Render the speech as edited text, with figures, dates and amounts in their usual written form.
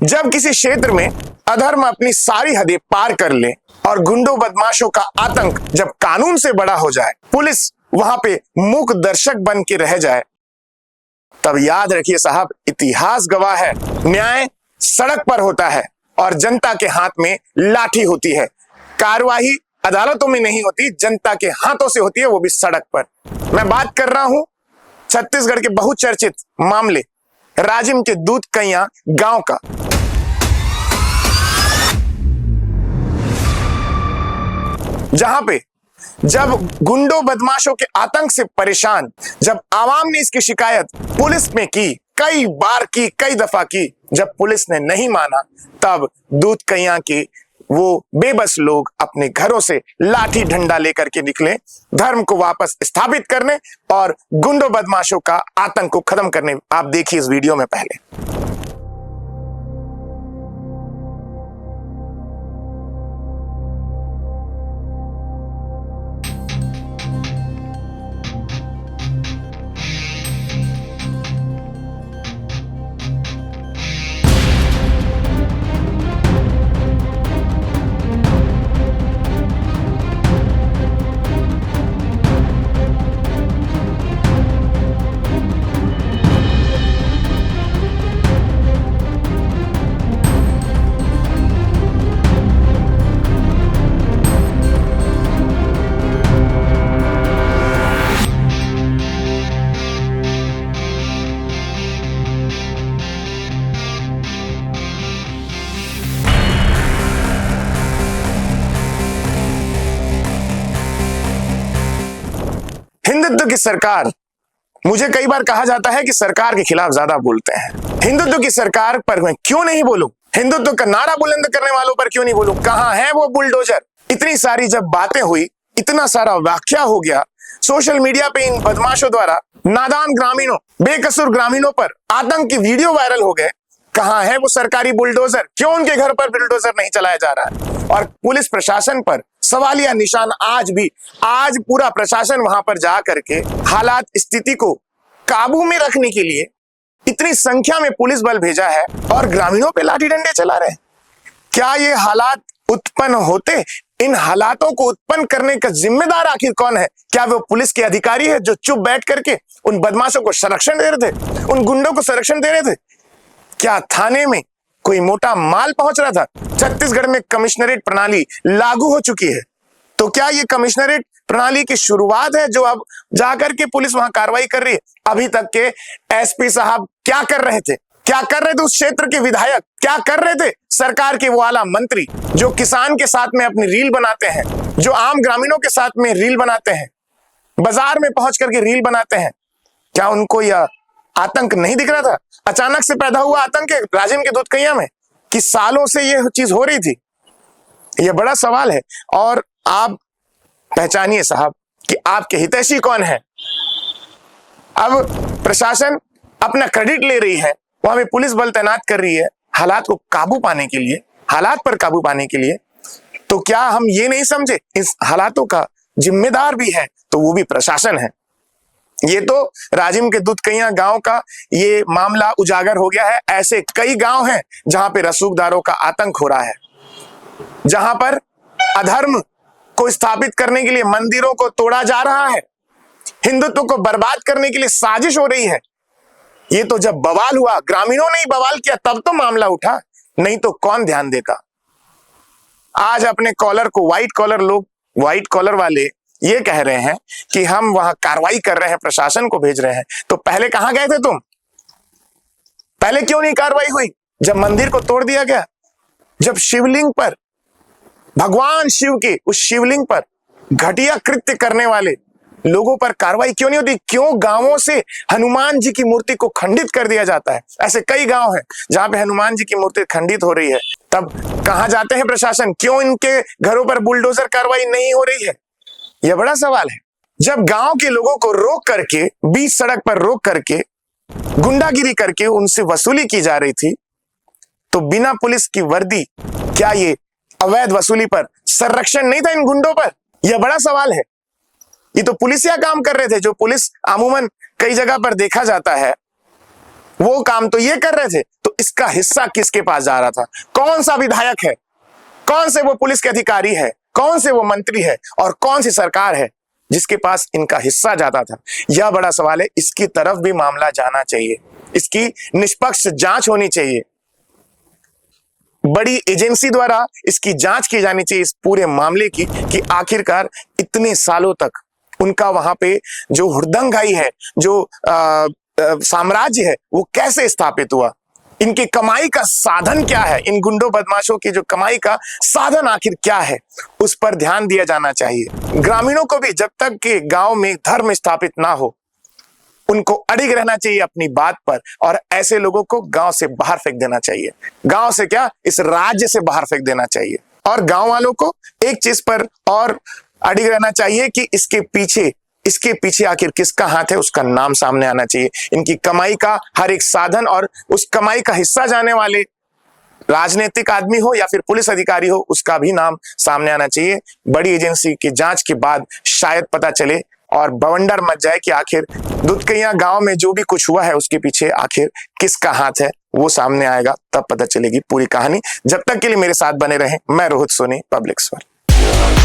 जब किसी क्षेत्र में अधर्म अपनी सारी हदें पार कर ले और गुंडों बदमाशों का आतंक जब कानून से बड़ा हो जाए, पुलिस वहां पे मूक दर्शक बन के रह जाए, तब याद रखिए साहब, इतिहास गवाह है, न्याय सड़क पर होता है और जनता के हाथ में लाठी होती है। कार्यवाही अदालतों में नहीं होती, जनता के हाथों से होती है, वो भी सड़क पर। मैं बात कर रहा हूं छत्तीसगढ़ के बहुचर्चित मामले राजिम के दूधकैया गांव का। जहां पे जब गुंडों बदमाशों के आतंक से परेशान जब आवाम ने इसकी शिकायत पुलिस में की, कई बार की, कई दफा की, जब पुलिस ने नहीं माना, तब दूधकैया के वो बेबस लोग अपने घरों से लाठी डंडा लेकर के निकले, धर्म को वापस स्थापित करने और गुंडों बदमाशों का आतंक को खत्म करने। आप देखिए इस वीडियो में पहले। हिंदुत्व की सरकार, मुझे कई बार कहा जाता है कि सरकार के खिलाफ ज्यादा बोलते हैं। हिंदुत्व की सरकार पर मैं क्यों नहीं बोलूं? हिंदुत्व का नारा बुलंद करने वालों पर क्यों नहीं बोलूं? कहां है वो बुलडोजर? इतनी सारी जब बातें हुई, इतना सारा व्याख्या हो गया सोशल मीडिया पे इन बदमाशों द्वारा, नादान ग्रामीणों, बेकसूर ग्रामीणों पर आतंक की वीडियो वायरल हो गए। कहां है वो सरकारी बुलडोजर? क्यों उनके घर पर बुलडोजर नहीं चलाया जा रहा है? और पुलिस प्रशासन पर सवालिया निशान आज पूरा प्रशासन वहां पर जा करके हालात, स्थिति को काबू में रखने के लिए इतनी संख्या में पुलिस बल भेजा है और ग्रामीणों पे लाठी डंडे चला रहे हैं। क्या ये हालात उत्पन्न होते? इन हालातों को उत्पन्न करने का जिम्मेदार आखिर कौन है? क्या वो पुलिस के अधिकारी है जो चुप बैठ करके उन बदमाशों को संरक्षण दे रहे थे, उन गुंडों को संरक्षण दे रहे थे? क्या थाने में कोई मोटा माल पहुंच रहा था? छत्तीसगढ़ में कमिश्नरेट प्रणाली लागू हो चुकी है, तो क्या ये कमिश्नरेट प्रणाली की शुरुआत है जो अब जाकर के पुलिस वहां कार्रवाई कर रही है? अभी तक के एसपी साहब क्या कर रहे थे? क्या कर रहे थे उस क्षेत्र के विधायक? क्या कर रहे थे सरकार के वो आला मंत्री जो किसान के साथ में अपनी रील बनाते हैं, जो आम ग्रामीणों के साथ में रील बनाते हैं, बाजार में पहुंच करके रील बनाते हैं? क्या उनको यह आतंक नहीं दिख रहा था? अचानक से पैदा हुआ आतंक है राजिम के दूधकैया में कि सालों से यह चीज हो रही थी? यह बड़ा सवाल है और आप पहचानिए साहब कि आपके हितैषी कौन है। अब प्रशासन अपना क्रेडिट ले रही है, वहां पे पुलिस बल तैनात कर रही है हालात को काबू पाने के लिए, हालात पर काबू पाने के लिए। तो क्या हम ये नहीं समझे इस हालातों का जिम्मेदार भी है तो वो भी प्रशासन है? ये तो राजिम के दूधकैया गांव का ये मामला उजागर हो गया है। ऐसे कई गांव हैं जहां पे रसूखदारों का आतंक हो रहा है, जहां पर अधर्म को स्थापित करने के लिए मंदिरों को तोड़ा जा रहा है, हिंदुत्व को बर्बाद करने के लिए साजिश हो रही है। ये तो जब बवाल हुआ, ग्रामीणों ने ही बवाल किया, तब तो मामला उठा, नहीं तो कौन ध्यान देगा? आज अपने कॉलर को, व्हाइट कॉलर वाले ये कह रहे हैं कि हम वहां कार्रवाई कर रहे हैं, प्रशासन को भेज रहे हैं। तो पहले कहां गए थे तुम? पहले क्यों नहीं कार्रवाई हुई? जब मंदिर को तोड़ दिया गया, जब शिवलिंग पर, भगवान शिव के उस शिवलिंग पर घटिया कृत्य करने वाले लोगों पर कार्रवाई क्यों नहीं होती? क्यों गांवों से हनुमान जी की मूर्ति को खंडित कर दिया जाता है? ऐसे कई गांव हैं जहां पे हनुमान जी की मूर्ति खंडित हो रही है, तब कहां जाते हैं प्रशासन? क्यों इनके घरों पर बुलडोजर कार्रवाई नहीं हो रही है? यह बड़ा सवाल है। जब गांव के लोगों को रोक करके, बीच सड़क पर रोक करके, गुंडागिरी करके उनसे वसूली की जा रही थी, तो बिना पुलिस की वर्दी, क्या ये अवैध वसूली पर संरक्षण नहीं था इन गुंडों पर? यह बड़ा सवाल है। ये तो पुलिसिया काम कर रहे थे, जो पुलिस अमूमन कई जगह पर देखा जाता है, वो काम तो ये कर रहे थे। तो तो इसका हिस्सा किसके पास जा रहा था? कौन सा विधायक है, कौन से वो पुलिस के अधिकारी है, कौन से वो मंत्री है और कौन सी सरकार है जिसके पास इनका हिस्सा जाता था? यह बड़ा सवाल है। इसकी तरफ भी मामला जाना चाहिए, इसकी निष्पक्ष जांच होनी चाहिए, बड़ी एजेंसी द्वारा इसकी जांच की जानी चाहिए इस पूरे मामले की कि आखिरकार इतने सालों तक उनका वहां पे जो हुड़दंगाई है, जो साम्राज्य है, वो कैसे स्थापित हुआ, इनकी कमाई का साधन क्या है, इन गुंडों बदमाशों की जो कमाई का साधन आखिर क्या है, उस पर ध्यान दिया जाना चाहिए। ग्रामीणों को भी जब तक कि गांव में धर्म स्थापित ना हो, उनको अड़िग रहना चाहिए अपनी बात पर, और ऐसे लोगों को गांव से बाहर फेंक देना चाहिए। गांव से क्या, इस राज्य से बाहर फेंक देना चाहिए। और गांव वालों को एक चीज पर और अड़िग रहना चाहिए कि इसके पीछे आखिर किसका हाथ है, उसका नाम सामने आना चाहिए। इनकी कमाई का हर एक साधन और उस कमाई का हिस्सा जाने वाले राजनीतिक आदमी हो या फिर पुलिस अधिकारी हो, उसका भी नाम सामने आना चाहिए। बड़ी एजेंसी की जांच के बाद शायद पता चले और बवंडर मच जाए कि आखिर दुधकैया गांव में जो भी कुछ हुआ है उसके पीछे आखिर किसका हाथ है, वो सामने आएगा, तब पता चलेगी पूरी कहानी। जब तक के लिए मेरे साथ बने रहें। मैं रोहित सोनी, पब्लिक स्वर।